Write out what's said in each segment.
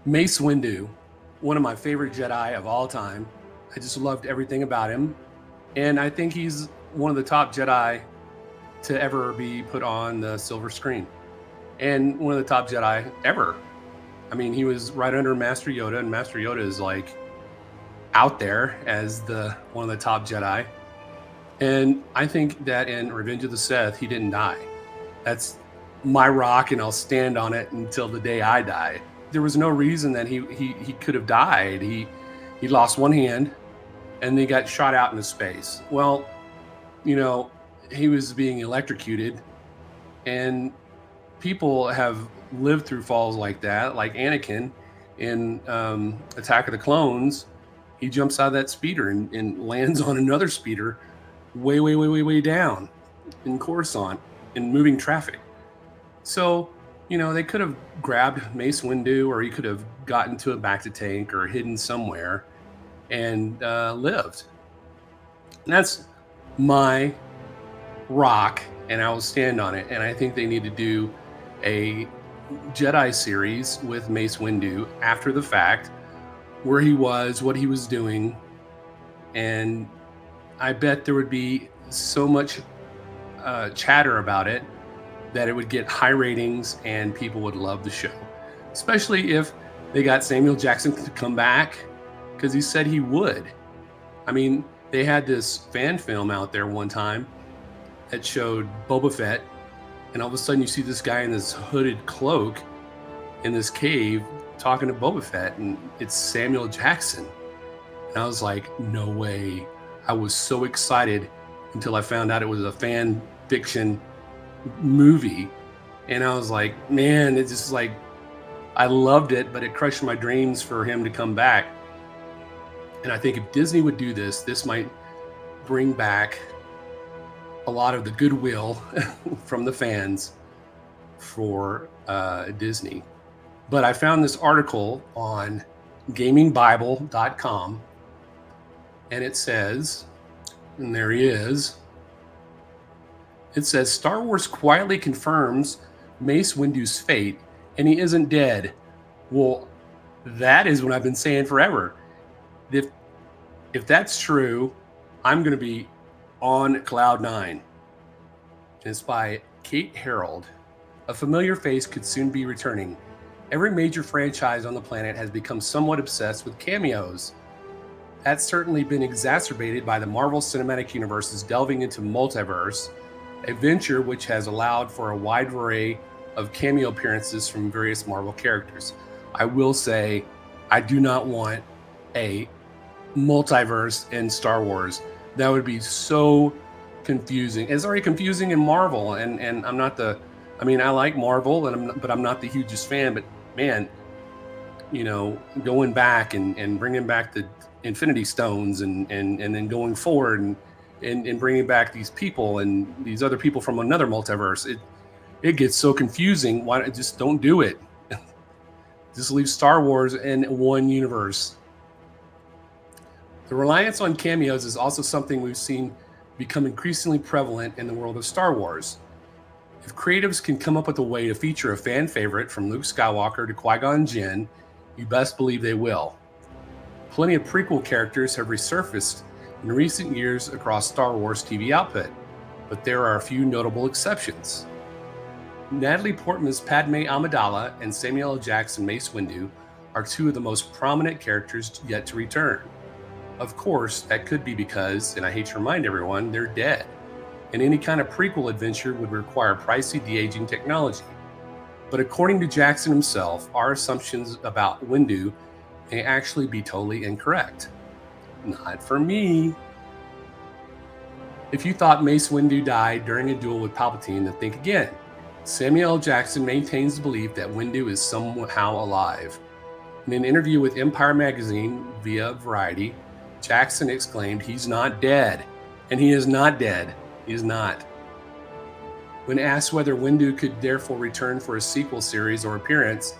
Mace Windu, one of my favorite Jedi of all time. I just loved everything about him. And I think he's one of the top Jedi to ever be put on the silver screen and one of the top Jedi ever. I mean, he was right under Master Yoda, and Master Yoda is like out there as the one of the top Jedi. And I think that in Revenge of the Sith, he didn't die. That's my rock, and I'll stand on it until the day I die. There was no reason that he could have died. He lost one hand, and they got shot out into space. Well, you know, he was being electrocuted, and people have lived through falls like that, like Anakin in Attack of the Clones. He jumps out of that speeder and lands on another speeder way, way, way, way, way down in Coruscant in moving traffic. So, they could have grabbed Mace Windu, or he could have gotten to a bacta tank or hidden somewhere and lived. And that's my rock, and I will stand on it. And I think they need to do a Jedi series with Mace Windu after the fact, where he was, what he was doing, and I bet there would be so much chatter about it that it would get high ratings and people would love the show, especially if they got Samuel Jackson to come back, because he said he would. I mean, they had this fan film out there one time that showed Boba Fett, and all of a sudden you see this guy in this hooded cloak in this cave talking to Boba Fett, and it's Samuel Jackson. And I was like, no way. I was so excited until I found out it was a fan fiction movie. And I was like, man, it's just like, I loved it, but it crushed my dreams for him to come back. And I think if Disney would do this, this might bring back a lot of the goodwill from the fans for Disney. But I found this article on gamingbible.com, and it says, and there he is, it says Star Wars quietly confirms Mace Windu's fate, and he isn't dead. Well, that is what I've been saying forever. If that's true, I'm going to be on cloud nine. It's by Kate Harold. A familiar face could soon be returning. Every major franchise on the planet has become somewhat obsessed with cameos. That's certainly been exacerbated by the Marvel Cinematic Universe's delving into multiverse, a venture which has allowed for a wide array of cameo appearances from various Marvel characters. I will say, I do not want a multiverse in Star Wars. That would be so confusing. It's already confusing in Marvel, and I'm not I like Marvel, but I'm not the hugest fan. But man, going back and bringing back the Infinity Stones and then going forward and bringing back these people and these other people from another multiverse, it gets so confusing. Why just don't do it? Just leave Star Wars in one universe. The reliance on cameos is also something we've seen become increasingly prevalent in the world of Star Wars. If creatives can come up with a way to feature a fan favorite from Luke Skywalker to Qui-Gon Jinn, you best believe they will. Plenty of prequel characters have resurfaced in recent years across Star Wars TV output, but there are a few notable exceptions. Natalie Portman's Padme Amidala and Samuel L. Jackson Mace Windu are two of the most prominent characters yet to return. Of course, that could be because, and I hate to remind everyone, they're dead, and any kind of prequel adventure would require pricey de-aging technology. But according to Jackson himself, our assumptions about Windu may actually be totally incorrect. Not for me. If you thought Mace Windu died during a duel with Palpatine, then think again. Samuel L. Jackson maintains the belief that Windu is somehow alive. In an interview with Empire Magazine via Variety, Jackson exclaimed, "He's not dead." And he is not dead. He is not. When asked whether Windu could therefore return for a sequel series or appearance,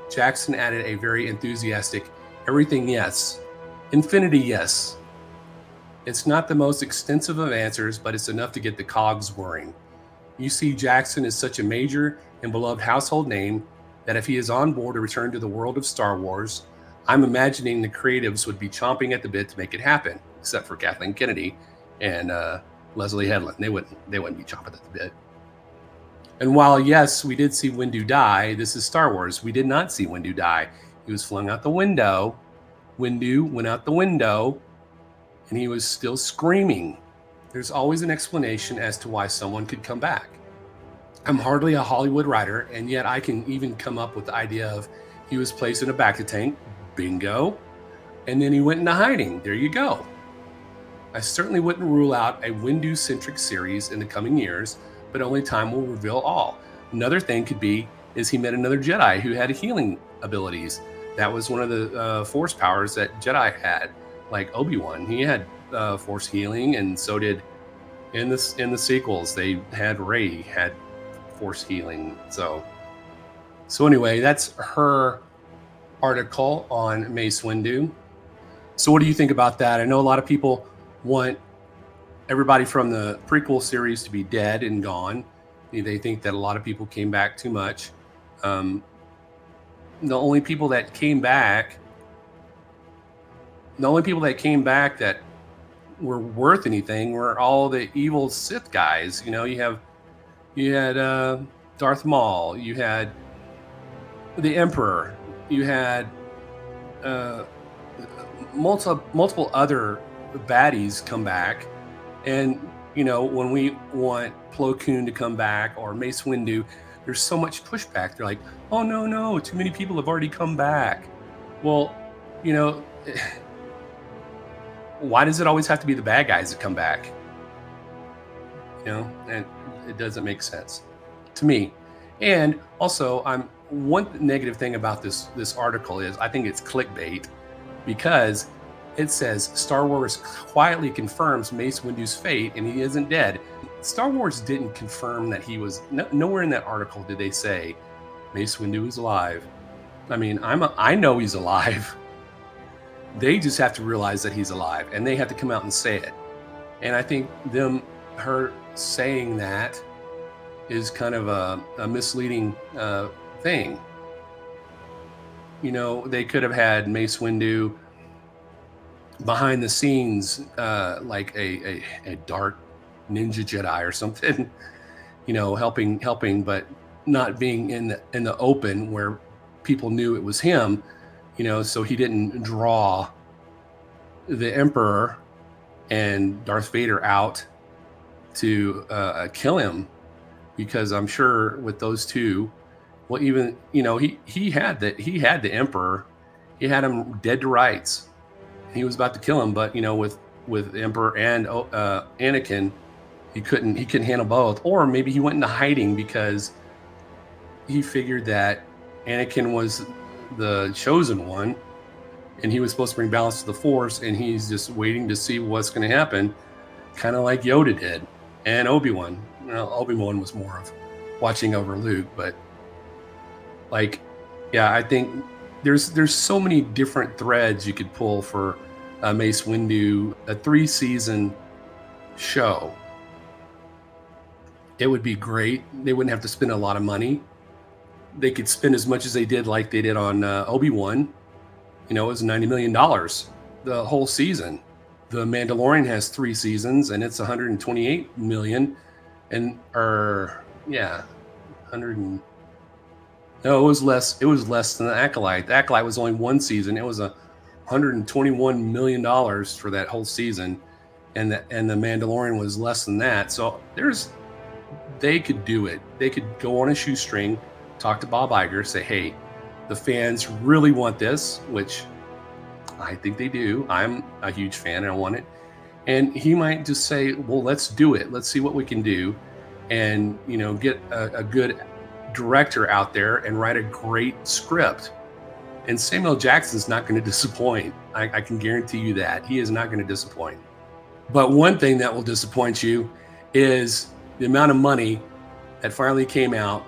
Jackson added a very enthusiastic, "Everything yes. Infinity yes." It's not the most extensive of answers, but it's enough to get the cogs whirring. You see, Jackson is such a major and beloved household name that if he is on board to return to the world of Star Wars, I'm imagining the creatives would be chomping at the bit to make it happen, except for Kathleen Kennedy and Leslie Headland. They wouldn't be chomping at the bit. And while, yes, we did see Windu die, this is Star Wars. We did not see Windu die. He was flung out the window. Windu went out the window, and he was still screaming. There's always an explanation as to why someone could come back. I'm hardly a Hollywood writer, and yet I can even come up with the idea of he was placed in a bacta tank, bingo, and then he went into hiding. There you go. I certainly wouldn't rule out a Windu-centric series in the coming years, but only time will reveal all. Another thing could be is he met another Jedi who had healing abilities. That was one of the Force powers that Jedi had, like Obi-Wan. He had Force healing, and so did in the sequels. They had Rey had Force healing. So anyway, that's her article on Mace Windu. So what do you think about that? I know a lot of people want everybody from the prequel series to be dead and gone. They think that a lot of people came back too much. The only people that came back that were worth anything were all the evil Sith guys. You know, you had Darth Maul, you had the Emperor, you had multiple other baddies come back. And, you know, when we want Plo Koon to come back or Mace Windu, there's so much pushback. They're like, oh, no, too many people have already come back. Well, you know, why does it always have to be the bad guys that come back? You know, and it doesn't make sense to me. And also, one negative thing about this article is I think it's clickbait, because it says Star Wars quietly confirms Mace Windu's fate and he isn't dead. Star Wars didn't confirm that he was. Nowhere in that article did they say Mace Windu is alive. I mean, I know he's alive. They just have to realize that he's alive, and they have to come out and say it. And I think her saying that is kind of a misleading thing. You know, they could have had Mace Windu behind the scenes, like a dark ninja Jedi or something, you know, helping, but not being in the open where people knew it was him, you know, so he didn't draw the Emperor and Darth Vader out to kill him, because I'm sure with those two, well, even, you know, he had the Emperor, he had him dead to rights. He was about to kill him, but, you know, with Emperor and Anakin, he couldn't handle both. Or maybe he went into hiding because he figured that Anakin was the chosen one, and he was supposed to bring balance to the Force, and he's just waiting to see what's going to happen, kind of like Yoda did, and Obi-Wan. Well, Obi-Wan was more of watching over Luke, but like, yeah, I think there's so many different threads you could pull for Mace Windu, a 3-season show. It would be great. They wouldn't have to spend a lot of money. They could spend as much as they did, like they did on Obi-Wan. You know, it was $90 million the whole season. The Mandalorian has 3 seasons, and it's $128 million. And no, it was less. It was less than the Acolyte. The Acolyte was only 1 season. It was $121 million for that whole season, and the Mandalorian was less than that. So they could do it. They could go on a shoestring, talk to Bob Iger, say, hey, the fans really want this, which I think they do. I'm a huge fan and I want it. And he might just say, well, let's do it. Let's see what we can do. And, you know, get a good director out there and write a great script. And Samuel Jackson's not going to disappoint. I can guarantee you that. He is not going to disappoint. But one thing that will disappoint you is the amount of money that finally came out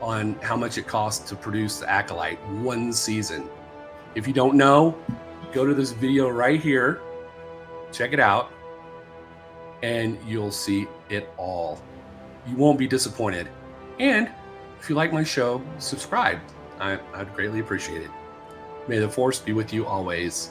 on how much it costs to produce The Acolyte, 1 season. If you don't know, go to this video right here, check it out, and you'll see it all. You won't be disappointed. And If you like my show, subscribe. I'd greatly appreciate it. May the force be with you always.